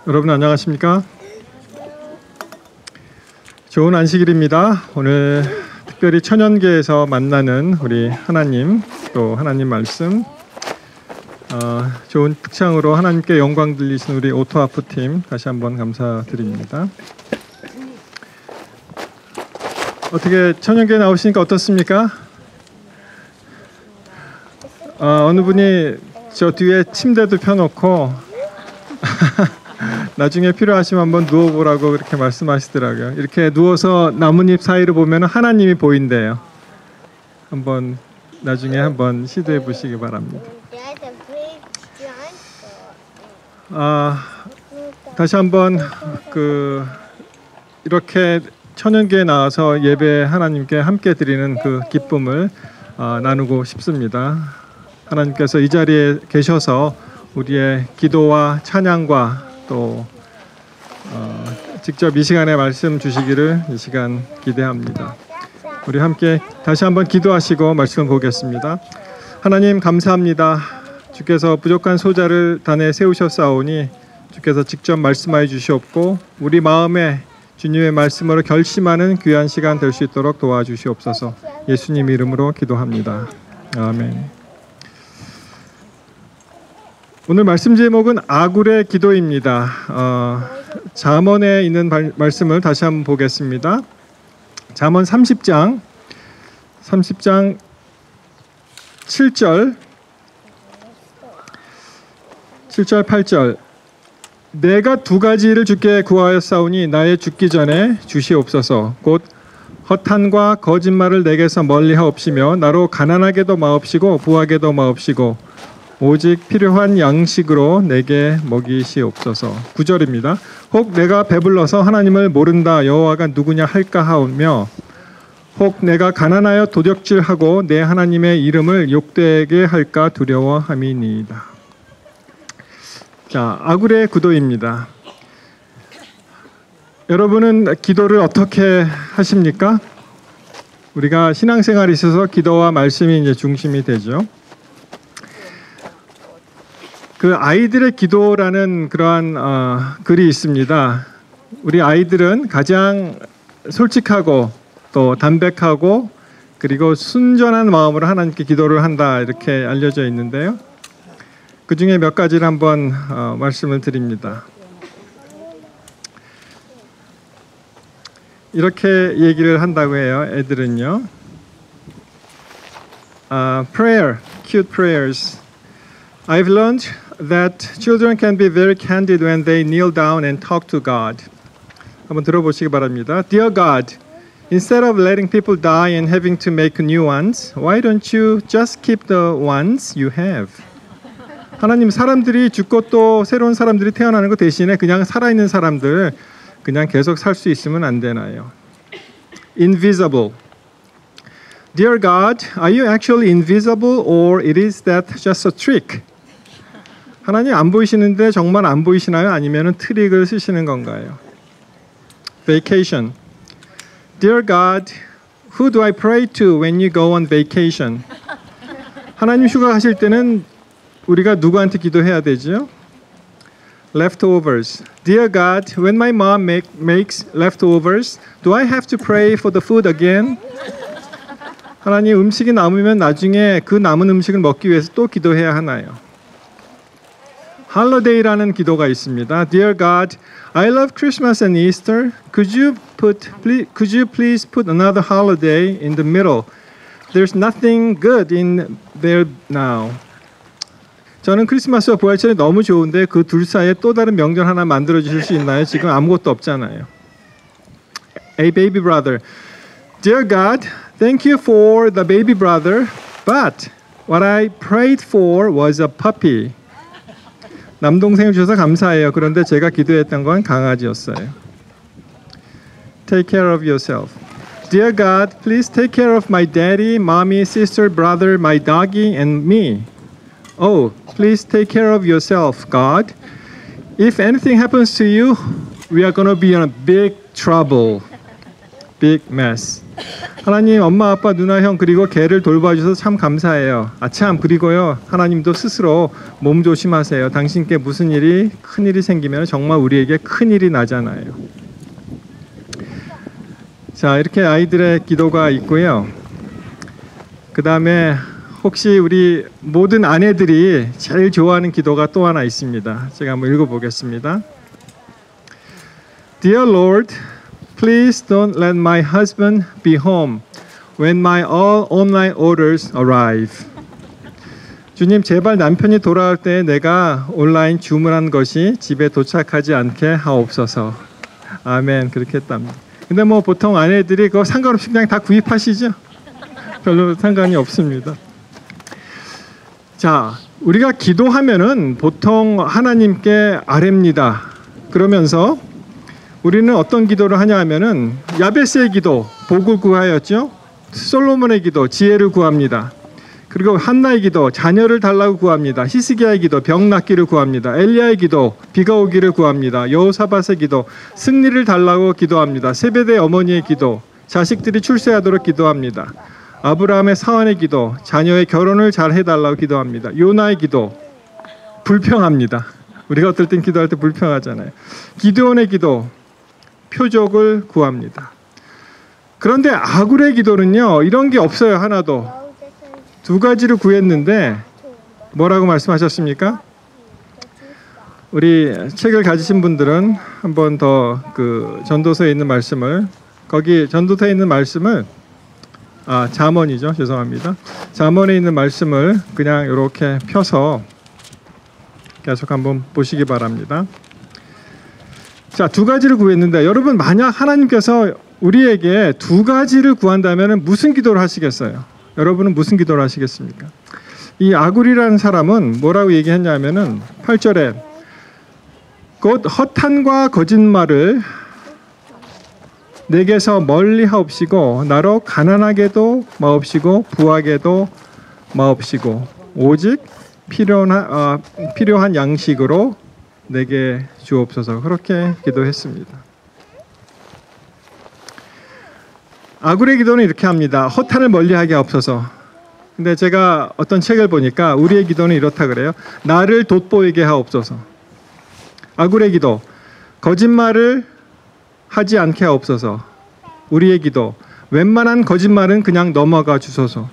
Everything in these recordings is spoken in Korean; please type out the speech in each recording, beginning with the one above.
여러분 안녕하십니까? 좋은 안식일입니다. 오늘 특별히 천연계에서 만나는 우리 하나님, 또 하나님 말씀, 좋은 특창으로 하나님께 영광 들리신 우리 오토아프 팀 다시 한번 감사드립니다. 어떻게 천연계에 나오시니까 어떻습니까? 어느 분이 저 뒤에 침대도 펴놓고 나중에 필요하시면 한번 누워보라고 그렇게 말씀하시더라고요. 이렇게 누워서 나뭇잎 사이를 보면 하나님이 보인대요. 한번 나중에 한번 시도해 보시기 바랍니다. 다시 한번 이렇게 천연계에 나와서 예배 하나님께 함께 드리는 그 기쁨을 나누고 싶습니다. 하나님께서 이 자리에 계셔서 우리의 기도와 찬양과 또 직접 이 시간에 말씀 주시기를 이 시간 기대합니다. 우리 함께 다시 한번 기도하시고 말씀 보겠습니다. 하나님 감사합니다. 주께서 부족한 소자를 단에 세우셨사오니 주께서 직접 말씀하여 주시옵고 우리 마음에 주님의 말씀으로 결심하는 귀한 시간 될 수 있도록 도와주시옵소서. 예수님 이름으로 기도합니다. 아멘. 오늘 말씀 제목은 아굴의 기도입니다. 잠언에 있는 말씀을 다시 한번 보겠습니다. 잠언 30장 7절 8절. 내가 두 가지를 주께 구하였사오니 나의 죽기 전에 주시옵소서. 곧 허탄과 거짓말을 내게서 멀리하옵시며 나로 가난하게도 마옵시고 부하게도 마옵시고 오직 필요한 양식으로 내게 먹이시옵소서. 9절입니다. 혹 내가 배불러서 하나님을 모른다 여호와가 누구냐 할까 하오며 혹 내가 가난하여 도적질하고 내 하나님의 이름을 욕되게 할까 두려워함이니이다. 자, 아굴의 구도입니다. 여러분은 기도를 어떻게 하십니까? 우리가 신앙생활에 있어서 기도와 말씀이 이제 중심이 되죠. 그 아이들의 기도라는 그러한 글이 있습니다. 우리 아이들은 가장 솔직하고 또 담백하고 그리고 순전한 마음으로 하나님께 기도를 한다 이렇게 알려져 있는데요. 그 중에 몇 가지를 한번 말씀을 드립니다. 이렇게 얘기를 한다고 해요. 애들은요. Prayer, cute prayers. I've learned that children can be very candid when they kneel down and talk to God. 한번 들어보시기 바랍니다. Dear God, instead of letting people die and having to make new ones, why don't you just keep the ones you have? 하나님, 사람들이 죽고 또 새로운 사람들이 태어나는 것 대신에 그냥 살아있는 사람들 그냥 계속 살 수 있으면 안 되나요? Invisible. Dear God, are you actually invisible or it is that just a trick? 하나님 안 보이시는데 정말 안 보이시나요? 아니면 트릭을 쓰시는 건가요? Vacation. Dear God, who do I pray to when you go on vacation? 하나님 휴가 가실 때는 우리가 누구한테 기도해야 되죠? Leftovers. Dear God, when my mom makes leftovers, do I have to pray for the food again? 하나님, 음식이 남으면 나중에 그 남은 음식을 먹기 위해서 또 기도해야 하나요? Holiday라는 기도가 있습니다. Dear God, I love Christmas and Easter. Could you please put another holiday in the middle? There's nothing good in there now. 저는 크리스마스와 부활절이 너무 좋은데 그 둘 사이에 또 다른 명절 하나 만들어 주실 수 있나요? 지금 아무것도 없잖아요. A baby brother. Dear God, thank you for the baby brother, but what I prayed for was a puppy. 남동생을 주셔서 감사해요. 그런데 제가 기도했던 건 강아지였어요. Take care of yourself. Dear God, please take care of my daddy, mommy, sister, brother, my doggy, and me. Oh, please take care of yourself, God. If anything happens to you, we are going to be in a big trouble, big mess. 하나님, 엄마, 아빠, 누나, 형 그리고 개를 돌봐주셔서 참 감사해요. 참 그리고요, 하나님도 스스로 몸 조심하세요. 당신께 무슨 일이 큰일이 생기면 정말 우리에게 큰일이 나잖아요. 자, 이렇게 아이들의 기도가 있고요. 그 다음에 혹시 우리 모든 아내들이 제일 좋아하는 기도가 또 하나 있습니다. 제가 한번 읽어보겠습니다. Dear Lord, please don't let my husband be home when my all online orders arrive. 주님, 제발 남편이 돌아올 때 내가 온라인 주문한 것이 집에 도착하지 않게 하옵소서. 아멘. 그렇게 했답니다. 근데 뭐 보통 아내들이 그거 상관없이 그냥 다 구입하시죠? 별로 상관이 없습니다. 자, 우리가 기도하면은 보통 하나님께 아뢰입니다. 그러면서 우리는 어떤 기도를 하냐 하면은 야베스의 기도, 복을 구하였죠. 솔로몬의 기도, 지혜를 구합니다. 그리고 한나의 기도, 자녀를 달라고 구합니다. 히스기야의 기도, 병 낫기를 구합니다. 엘리야의 기도, 비가 오기를 구합니다. 여호사밧의 기도, 승리를 달라고 기도합니다. 세베대 어머니의 기도, 자식들이 출세하도록 기도합니다. 아브라함의 사환의 기도, 자녀의 결혼을 잘 해달라고 기도합니다. 요나의 기도, 불평합니다. 우리가 어떨 땐 기도할 때 불평하잖아요. 기드온의 기도, 표적을 구합니다. 그런데 아굴의 기도는요, 이런 게 없어요. 하나도. 두 가지를 구했는데 뭐라고 말씀하셨습니까? 우리 책을 가지신 분들은 한 번 더 그 전도서에 있는 말씀을, 거기 전도서에 있는 말씀을, 잠언이죠. 죄송합니다. 잠언에 있는 말씀을 그냥 이렇게 펴서 계속 한번 보시기 바랍니다. 자, 두 가지를 구했는데 여러분, 만약 하나님께서 우리에게 두 가지를 구한다면 무슨 기도를 하시겠어요? 여러분은 무슨 기도를 하시겠습니까? 이 아굴이라는 사람은 뭐라고 얘기했냐면은 8절에 곧 허탄과 거짓말을 내게서 멀리 하옵시고 나로 가난하게도 마옵시고 부하게도 마옵시고 오직 필요한 양식으로 내게 주옵소서. 그렇게 기도했습니다. 아굴의 기도는 이렇게 합니다. 허탄을 멀리하게 하옵소서. 근데 제가 어떤 책을 보니까 우리의 기도는 이렇다 그래요. 나를 돋보이게 하옵소서. 아굴의 기도, 거짓말을 하지 않게 하옵소서. 우리의 기도, 웬만한 거짓말은 그냥 넘어가 주소서.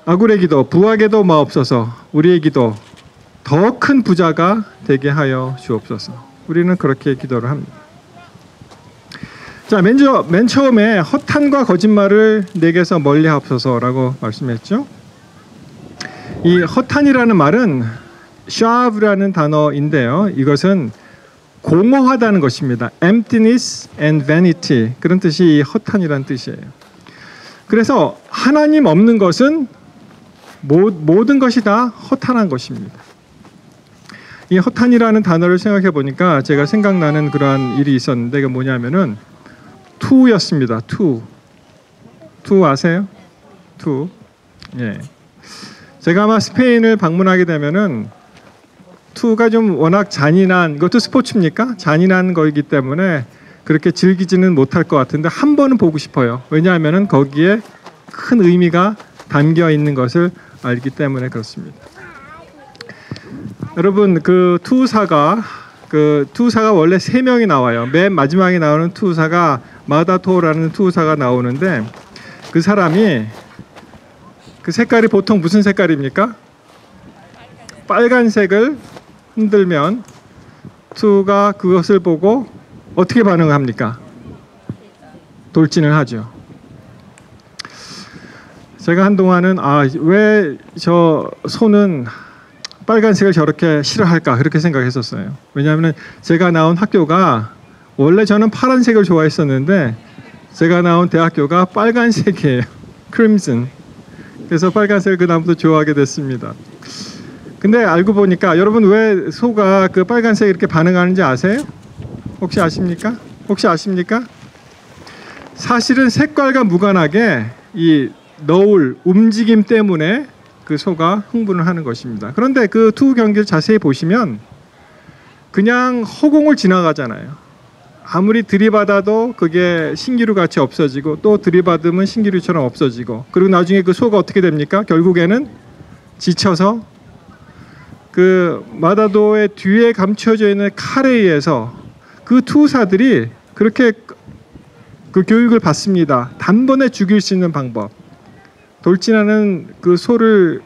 아굴의 기도, 부하게도 마옵소서. 우리의 기도, 더 큰 부자가 되게 하여 주옵소서. 우리는 그렇게 기도를 합니다. 자, 맨 처음에 허탄과 거짓말을 내게서 멀리 하옵소서라고 말씀했죠. 이 허탄이라는 말은 샤브라는 단어인데요. 이것은 공허하다는 것입니다. emptiness and vanity, 그런 뜻이 이 허탄이라는 뜻이에요. 그래서 하나님 없는 것은 모든 것이 다 허탄한 것입니다. 이 허탄이라는 단어를 생각해 보니까 제가 생각나는 그러한 일이 있었는데, 그게 뭐냐면은 투였습니다. 투 아세요? 투. 예. 제가 아마 스페인을 방문하게 되면은 투가 좀 워낙 잔인한, 이것도 스포츠입니까? 잔인한 거이기 때문에 그렇게 즐기지는 못할 것 같은데 한 번은 보고 싶어요. 왜냐하면은 거기에 큰 의미가 담겨 있는 것을 알기 때문에 그렇습니다. 여러분, 그 투사가 원래 3명이 나와요. 맨 마지막에 나오는 투사가 마다토라는 투사가 나오는데, 그 사람이 그 색깔이 보통 무슨 색깔입니까? 빨간색을 흔들면 투가 그것을 보고 어떻게 반응합니까? 돌진을 하죠. 제가 한동안은 왜 저 소는 빨간색을 저렇게 싫어할까 그렇게 생각했었어요. 왜냐하면 제가 나온 학교가, 원래 저는 파란색을 좋아했었는데 제가 나온 대학교가 빨간색이에요. 크림슨. 그래서 빨간색을 그다음부터 좋아하게 됐습니다. 근데 알고 보니까, 여러분 왜 소가 그 빨간색에 이렇게 반응하는지 아세요? 혹시 아십니까? 사실은 색깔과 무관하게 이 너울, 움직임 때문에 그 소가 흥분을 하는 것입니다. 그런데 그 투 경기를 자세히 보시면 그냥 허공을 지나가잖아요. 아무리 들이받아도 그게 신기루같이 없어지고, 또 들이받으면 신기루처럼 없어지고, 그리고 나중에 그 소가 어떻게 됩니까? 결국에는 지쳐서 그 마다도의 뒤에 감춰져 있는 칼에 의해서 그 투사들이 그렇게 그 교육을 받습니다. 단번에 죽일 수 있는 방법. 돌진하는 그 소를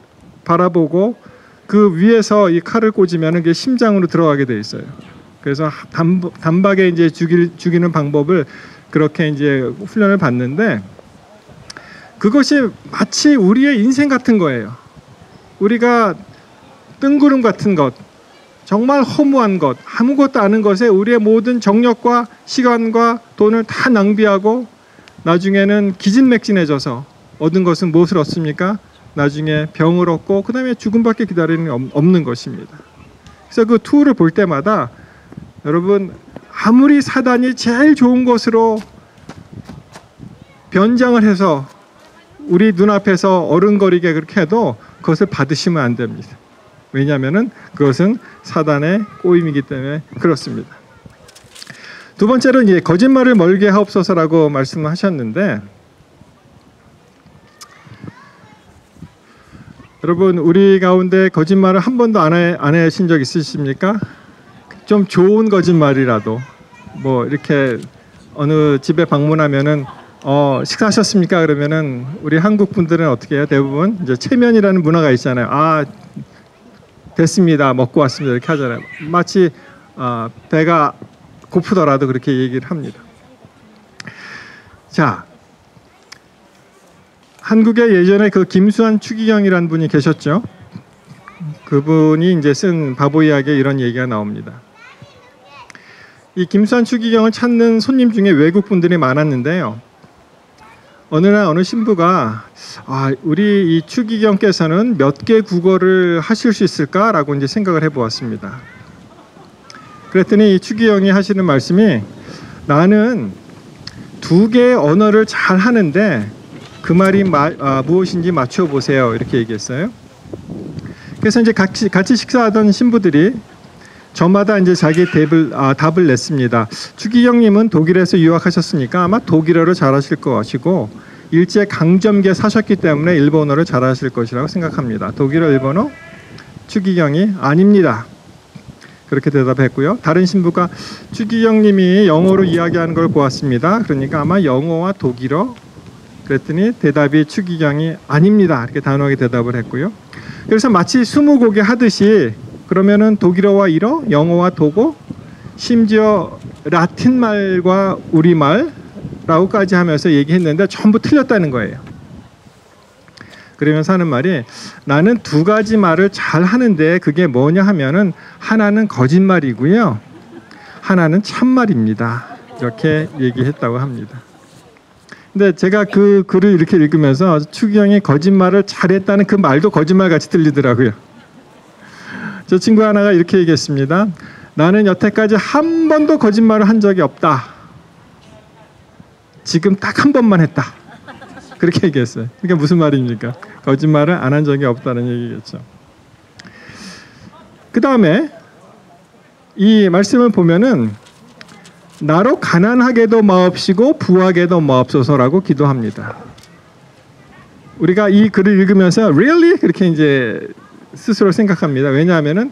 바라보고 그 위에서 이 칼을 꽂으면 그게 심장으로 들어가게 돼 있어요. 그래서 단박에 이제 죽이는 방법을 그렇게 이제 훈련을 받는데, 그것이 마치 우리의 인생 같은 거예요. 우리가 뜬구름 같은 것, 정말 허무한 것, 아무것도 아는 것에 우리의 모든 정력과 시간과 돈을 다 낭비하고 나중에는 기진맥진해져서 얻은 것은 무엇을 얻습니까? 나중에 병을 얻고 그 다음에 죽음밖에 기다리는 없는 것입니다. 그래서 그 투를 볼 때마다 여러분, 아무리 사단이 제일 좋은 것으로 변장을 해서 우리 눈앞에서 어른거리게 그렇게 해도 그것을 받으시면 안 됩니다. 왜냐하면 그것은 사단의 꼬임이기 때문에 그렇습니다. 두 번째로는 이제 거짓말을 멀게 하옵소서라고 말씀하셨는데, 여러분 우리 가운데 거짓말을 한 번도 안 하신 적 있으십니까? 좀 좋은 거짓말이라도, 뭐 이렇게 어느 집에 방문하면은 식사하셨습니까? 그러면은 우리 한국 분들은 어떻게 해요? 대부분 이제 체면이라는 문화가 있잖아요. 됐습니다. 먹고 왔습니다. 이렇게 하잖아요. 마치 배가 고프더라도 그렇게 얘기를 합니다. 자, 한국에 예전에 그 김수환 추기경이라는 분이 계셨죠. 그분이 이제 쓴 바보 이야기에 이런 얘기가 나옵니다. 이 김수환 추기경을 찾는 손님 중에 외국 분들이 많았는데요. 어느 날 어느 신부가 우리 이 추기경께서는 몇 개 국어를 하실 수 있을까라고 이제 생각을 해보았습니다. 그랬더니 이 추기경이 하시는 말씀이 나는 2개의 언어를 잘 하는데 그 말이 무엇인지 맞춰 보세요. 이렇게 얘기했어요. 그래서 이제 같이 식사하던 신부들이 저마다 이제 자기 답을 냈습니다. 추기경님은 독일에서 유학하셨으니까 아마 독일어를 잘하실 것이고 일제 강점기에 사셨기 때문에 일본어를 잘하실 것이라고 생각합니다. 독일어, 일본어? 추기경이 아닙니다. 그렇게 대답했고요. 다른 신부가 추기경님이 영어로 이야기하는 걸 보았습니다. 그러니까 아마 영어와 독일어. 그랬더니 대답이 추기경이 아닙니다. 이렇게 단호하게 대답을 했고요. 그래서 마치 스무고개 하듯이 그러면은 독일어와 일어, 영어와 독어, 심지어 라틴 말과 우리말라고까지 하면서 얘기했는데 전부 틀렸다는 거예요. 그러면서 하는 말이 나는 2가지 말을 잘 하는데 그게 뭐냐 하면은 하나는 거짓말이고요. 하나는 참말입니다. 이렇게 얘기했다고 합니다. 근데 제가 그 글을 이렇게 읽으면서 추기경이 거짓말을 잘했다는 그 말도 거짓말같이 들리더라고요. 저 친구 하나가 이렇게 얘기했습니다. 나는 여태까지 한 번도 거짓말을 한 적이 없다. 지금 딱 한 번만 했다. 그렇게 얘기했어요. 그러니까 무슨 말입니까? 거짓말을 안 한 적이 없다는 얘기겠죠. 그 다음에 이 말씀을 보면은 나로 가난하게도 마옵시고 부하게도 마옵소서라고 기도합니다. 우리가 이 글을 읽으면서 really? 그렇게 이제 스스로 생각합니다. 왜냐하면은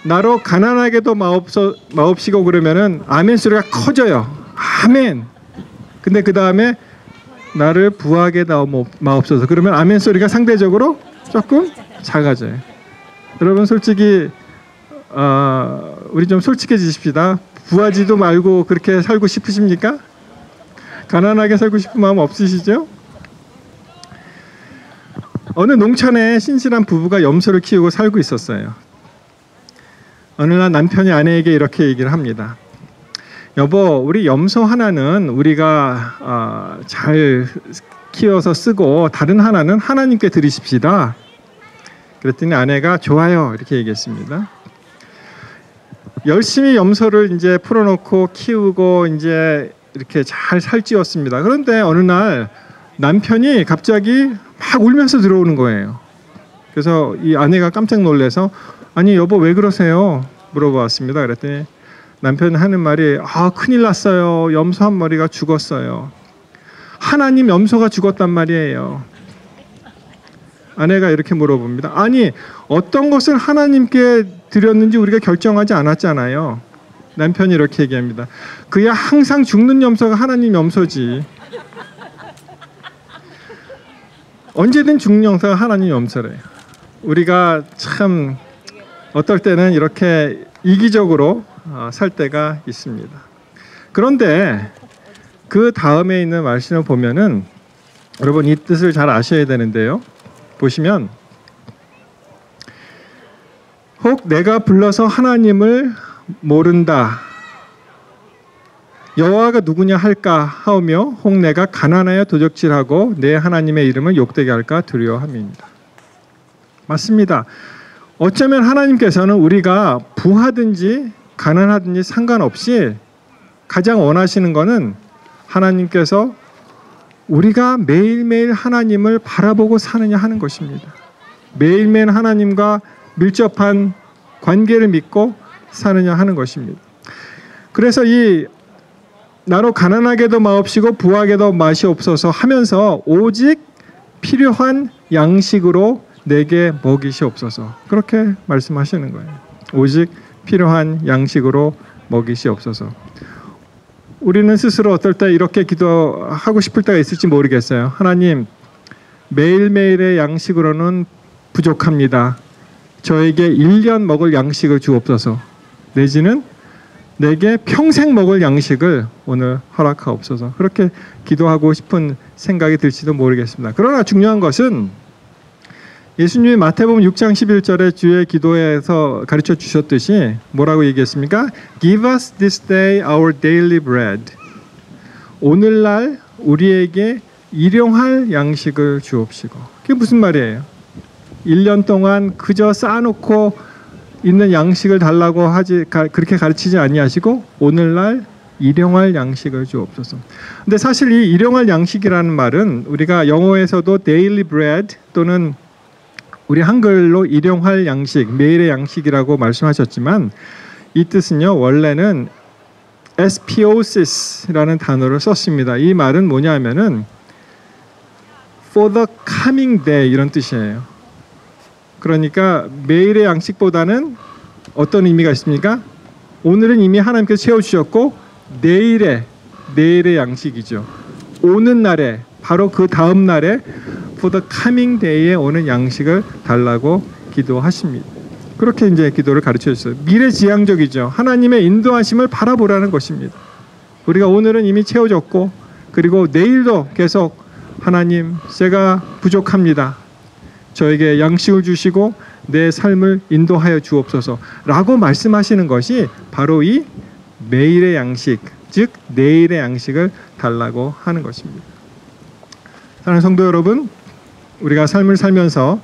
나로 가난하게도 마옵시고 그러면은 아멘 소리가 커져요. 아멘. 근데 그 다음에 나를 부하게 마옵소서. 그러면 아멘 소리가 상대적으로 조금 작아져요. 여러분 솔직히 우리 좀 솔직해지십시다. 부하지도 말고 그렇게 살고 싶으십니까? 가난하게 살고 싶은 마음 없으시죠? 어느 농촌에 신실한 부부가 염소를 키우고 살고 있었어요. 어느 날 남편이 아내에게 이렇게 얘기를 합니다. 여보, 우리 염소 하나는 우리가 잘 키워서 쓰고 다른 하나는 하나님께 드리십시다. 그랬더니 아내가 좋아요 이렇게 얘기했습니다. 열심히 염소를 이제 풀어놓고 키우고 이제 이렇게 잘 살찌웠습니다. 그런데 어느 날 남편이 갑자기 막 울면서 들어오는 거예요. 그래서 이 아내가 깜짝 놀라서 아니 여보 왜 그러세요? 물어봤습니다. 그랬더니 남편이 하는 말이 큰일 났어요. 염소 한 마리가 죽었어요. 하나님 염소가 죽었단 말이에요. 아내가 이렇게 물어봅니다. 아니 어떤 것을 하나님께 드렸는지 우리가 결정하지 않았잖아요. 남편이 이렇게 얘기합니다. 그야 항상 죽는 염소가 하나님 염소지. 언제든 죽는 염소가 하나님 염소래요. 우리가 참 어떨 때는 이렇게 이기적으로 살 때가 있습니다. 그런데 그 다음에 있는 말씀을 보면은 여러분 이 뜻을 잘 아셔야 되는데요. 보시면 혹 내가 불러서 하나님을 모른다. 여호와가 누구냐 할까 하오며 혹 내가 가난하여 도적질하고 내 하나님의 이름을 욕되게 할까 두려워함입니다. 맞습니다. 어쩌면 하나님께서는 우리가 부하든지 가난하든지 상관없이 가장 원하시는 것은 하나님께서 우리가 매일매일 하나님을 바라보고 사느냐 하는 것입니다. 매일매일 하나님과 밀접한 관계를 믿고 사느냐 하는 것입니다. 그래서 이 나로 가난하게도 마옵시고 부하게도 마시옵소서 하면서 오직 필요한 양식으로 내게 먹이시옵소서 그렇게 말씀하시는 거예요. 오직 필요한 양식으로 먹이시옵소서. 우리는 스스로 어떨 때 이렇게 기도하고 싶을 때가 있을지 모르겠어요. 하나님 매일매일의 양식으로는 부족합니다. 저에게 1년 먹을 양식을 주옵소서. 내지는 내게 평생 먹을 양식을 오늘 허락하옵소서. 그렇게 기도하고 싶은 생각이 들지도 모르겠습니다. 그러나 중요한 것은 예수님이 마태복음 6장 11절에 주의 기도에서 가르쳐 주셨듯이 뭐라고 얘기했습니까? Give us this day our daily bread. 오늘날 우리에게 일용할 양식을 주옵시고. 그게 무슨 말이에요? 1년 동안 그저 쌓아놓고 있는 양식을 달라고 그렇게 가르치지 아니하시고 오늘날 일용할 양식을 주옵소서. 근데 사실 이 일용할 양식이라는 말은 우리가 영어에서도 daily bread 또는 우리 한글로 일용할 양식, 매일의 양식이라고 말씀하셨지만 이 뜻은요 원래는 에스피오시스라는 단어를 썼습니다. 이 말은 뭐냐면은 for the coming day 이런 뜻이에요. 그러니까 매일의 양식보다는 어떤 의미가 있습니까? 오늘은 이미 하나님께서 채워주셨고 내일의 양식이죠. 오는 날에 바로 그 다음 날에 for the coming day에 오는 양식을 달라고 기도하십니다. 그렇게 이제 기도를 가르쳐 주셨어요. 미래지향적이죠. 하나님의 인도하심을 바라보라는 것입니다. 우리가 오늘은 이미 채워졌고 그리고 내일도 계속 하나님 제가 부족합니다. 저에게 양식을 주시고 내 삶을 인도하여 주옵소서 라고 말씀하시는 것이 바로 이 매일의 양식, 즉 내일의 양식을 달라고 하는 것입니다. 사랑하는 성도 여러분, 우리가 삶을 살면서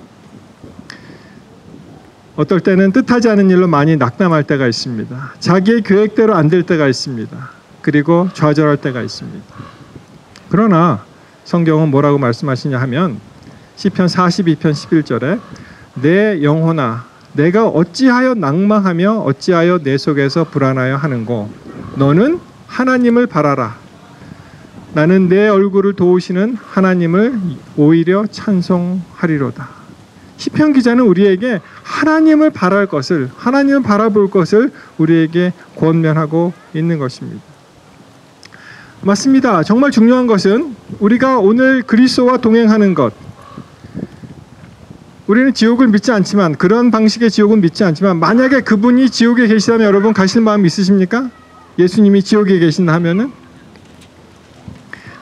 어떨 때는 뜻하지 않은 일로 많이 낙담할 때가 있습니다. 자기의 계획대로 안 될 때가 있습니다. 그리고 좌절할 때가 있습니다. 그러나 성경은 뭐라고 말씀하시냐 하면 시편 42편 11절에 내 영혼아 내가 어찌하여 낭망하며 어찌하여 내 속에서 불안하여 하는고 너는 하나님을 바라라. 나는 내 얼굴을 도우시는 하나님을 오히려 찬송하리로다. 시편 기자는 우리에게 하나님을 바랄 것을, 하나님을 바라볼 것을 우리에게 권면하고 있는 것입니다. 맞습니다. 정말 중요한 것은 우리가 오늘 그리스도와 동행하는 것, 우리는 지옥을 믿지 않지만 그런 방식의 지옥은 믿지 않지만 만약에 그분이 지옥에 계시다면 여러분 가실 마음 있으십니까? 예수님이 지옥에 계신다 하면은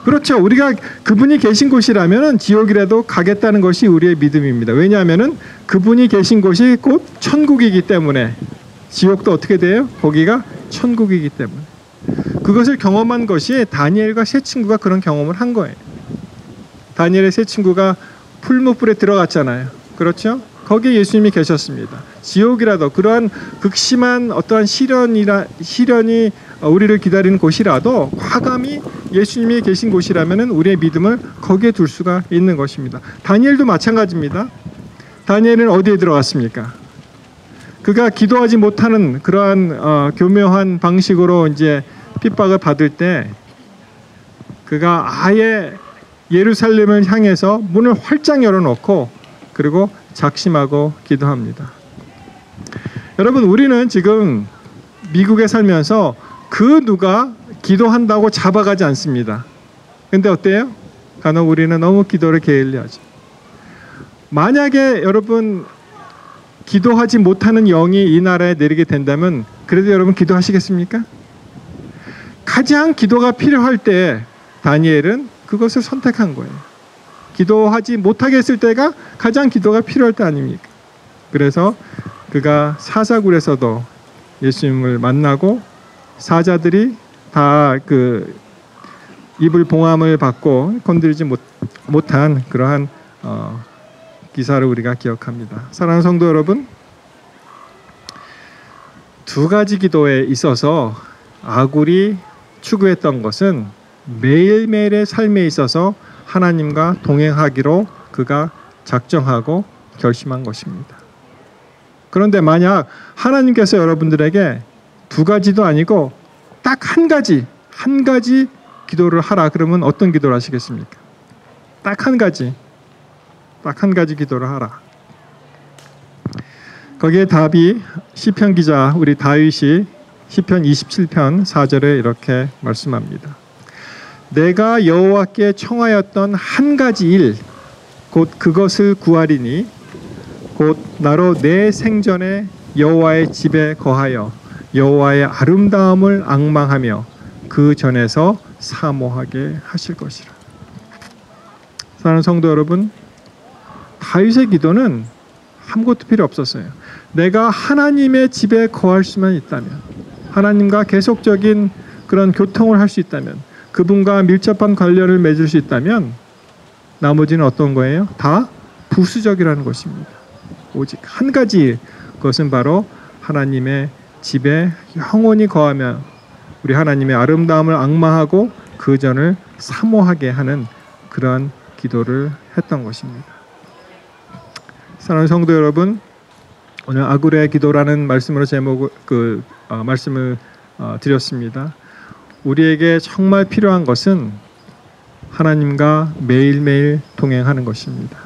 그렇죠. 우리가 그분이 계신 곳이라면 지옥이라도 가겠다는 것이 우리의 믿음입니다. 왜냐하면 그분이 계신 곳이 곧 천국이기 때문에 지옥도 어떻게 돼요? 거기가 천국이기 때문에 그것을 경험한 것이 다니엘과 세 친구가 그런 경험을 한 거예요. 다니엘의 세 친구가 풀무불에 들어갔잖아요. 그렇죠? 거기에 예수님이 계셨습니다. 지옥이라도 그러한 극심한 어떠한 시련이 우리를 기다리는 곳이라도 과감히 예수님이 계신 곳이라면 우리의 믿음을 거기에 둘 수가 있는 것입니다. 다니엘도 마찬가지입니다. 다니엘은 어디에 들어갔습니까? 그가 기도하지 못하는 그러한 교묘한 방식으로 이제 핍박을 받을 때 그가 아예 예루살렘을 향해서 문을 활짝 열어놓고 그리고 작심하고 기도합니다. 여러분 우리는 지금 미국에 살면서 그 누가 기도한다고 잡아가지 않습니다. 근데 어때요? 간혹 우리는 너무 기도를 게을리하죠. 만약에 여러분 기도하지 못하는 영이 이 나라에 내리게 된다면 그래도 여러분 기도하시겠습니까? 가장 기도가 필요할 때 다니엘은 그것을 선택한 거예요. 기도하지 못하게 했을 때가 가장 기도가 필요할 때 아닙니까? 그래서 그가 사자굴에서도 예수님을 만나고 사자들이 다 그 입을 봉함을 받고 건드리지 못한 그러한 기사를 우리가 기억합니다. 사랑하는 성도 여러분, 두 가지 기도에 있어서 아굴이 추구했던 것은 매일매일의 삶에 있어서 하나님과 동행하기로 그가 작정하고 결심한 것입니다. 그런데 만약 하나님께서 여러분들에게 두 가지도 아니고 딱 한 가지 기도를 하라 그러면 어떤 기도를 하시겠습니까? 딱 한 가지 기도를 하라. 거기에 답이 시편 기자 우리 다윗이 시편 27편 4절에 이렇게 말씀합니다. 내가 여호와께 청하였던 한 가지 일 곧 그것을 구하리니 곧 나로 내 생전에 여호와의 집에 거하여 여호와의 아름다움을 앙망하며 그 전에서 사모하게 하실 것이라. 사랑하는 성도 여러분, 다윗의 기도는 아무것도 필요 없었어요. 내가 하나님의 집에 거할 수만 있다면, 하나님과 계속적인 그런 교통을 할 수 있다면, 그분과 밀접한 관련을 맺을 수 있다면 나머지는 어떤 거예요? 다 부수적이라는 것입니다. 오직 한 가지, 그것은 바로 하나님의 집에 영원히 거하며 우리 하나님의 아름다움을 앙망하고 그 전을 사모하게 하는 그러한 기도를 했던 것입니다. 사랑하는 성도 여러분, 오늘 아굴의 기도라는 말씀으로 말씀을 드렸습니다. 우리에게 정말 필요한 것은 하나님과 매일매일 동행하는 것입니다.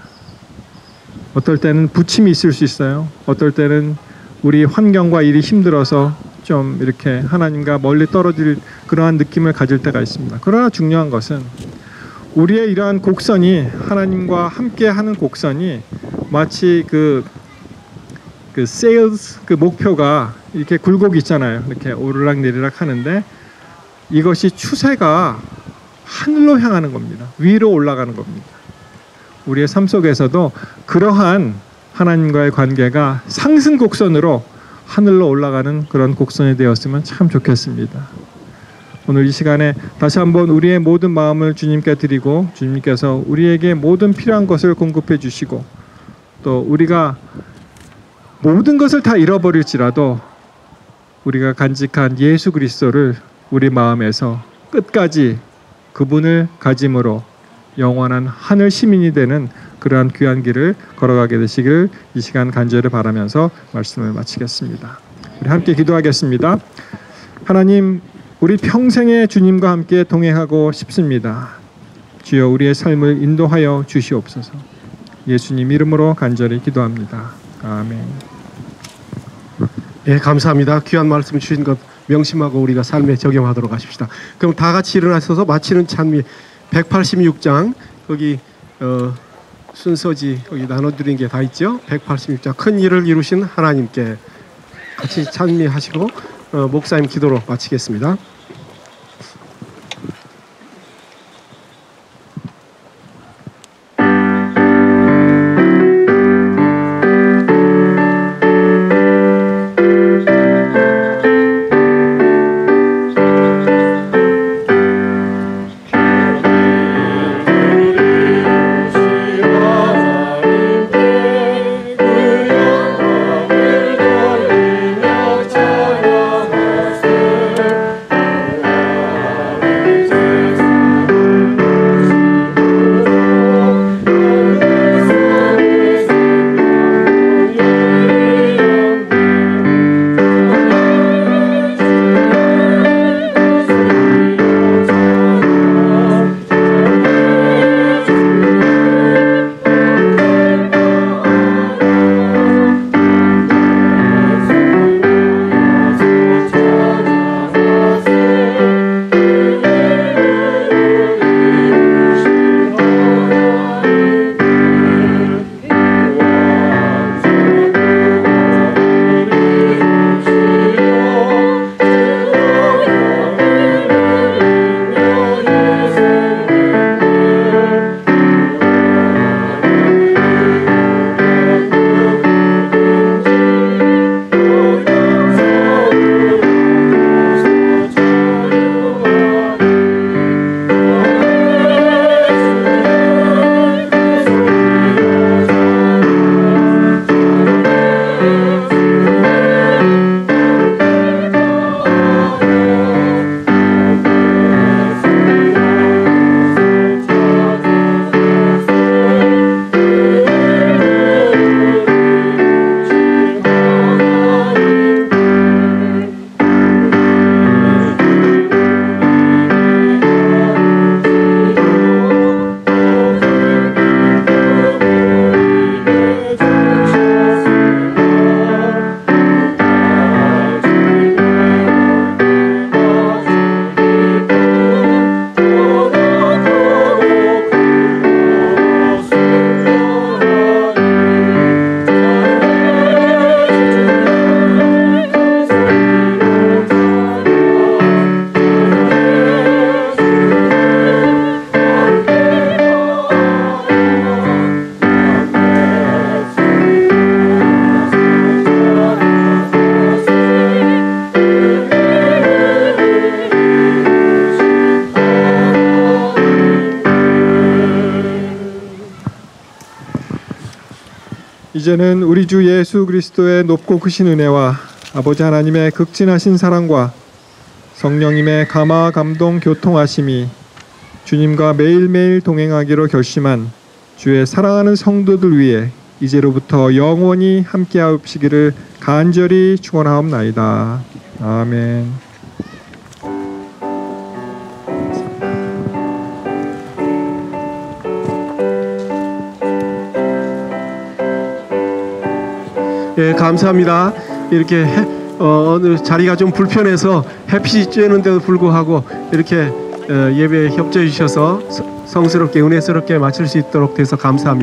어떨 때는 부침이 있을 수 있어요. 어떨 때는 우리 환경과 일이 힘들어서 좀 이렇게 하나님과 멀리 떨어질 그러한 느낌을 가질 때가 있습니다. 그러나 중요한 것은 우리의 이러한 곡선이, 하나님과 함께하는 곡선이 마치 그 세일즈 그 목표가 이렇게 굴곡이 있잖아요. 이렇게 오르락 내리락 하는데 이것이 추세가 하늘로 향하는 겁니다. 위로 올라가는 겁니다. 우리의 삶 속에서도 그러한 하나님과의 관계가 상승 곡선으로 하늘로 올라가는 그런 곡선이 되었으면 참 좋겠습니다. 오늘 이 시간에 다시 한번 우리의 모든 마음을 주님께 드리고, 주님께서 우리에게 모든 필요한 것을 공급해 주시고, 또 우리가 모든 것을 다 잃어버릴지라도 우리가 간직한 예수 그리스도를 우리 마음에서 끝까지 그분을 가짐으로 영원한 하늘 시민이 되는 그러한 귀한 길을 걸어가게 되시길 이 시간 간절히 바라면서 말씀을 마치겠습니다. 우리 함께 기도하겠습니다. 하나님, 우리 평생에 주님과 함께 동행하고 싶습니다. 주여, 우리의 삶을 인도하여 주시옵소서. 예수님 이름으로 간절히 기도합니다. 아멘. 예, 감사합니다. 귀한 말씀 주신 것 명심하고 우리가 삶에 적용하도록 하십시다. 그럼 다 같이 일어나셔서 마치는 찬미 186장 거기 순서지 여기 나눠드린 게 다 있죠. 186장 큰 일을 이루신 하나님께 같이 찬미하시고 목사님 기도로 마치겠습니다. 이제는 우리 주 예수 그리스도의 높고 크신 은혜와 아버지 하나님의 극진하신 사랑과 성령님의 감화 감동 교통하심이 주님과 매일매일 동행하기로 결심한 주의 사랑하는 성도들 위해 이제로부터 영원히 함께하옵시기를 간절히 축원하옵나이다. 아멘. 예, 감사합니다. 이렇게 오늘 자리가 좀 불편해서 햇빛이 쬐는데도 불구하고 이렇게 예배에 협조해 주셔서 성스럽게 은혜스럽게 마칠 수 있도록 돼서 감사합니다.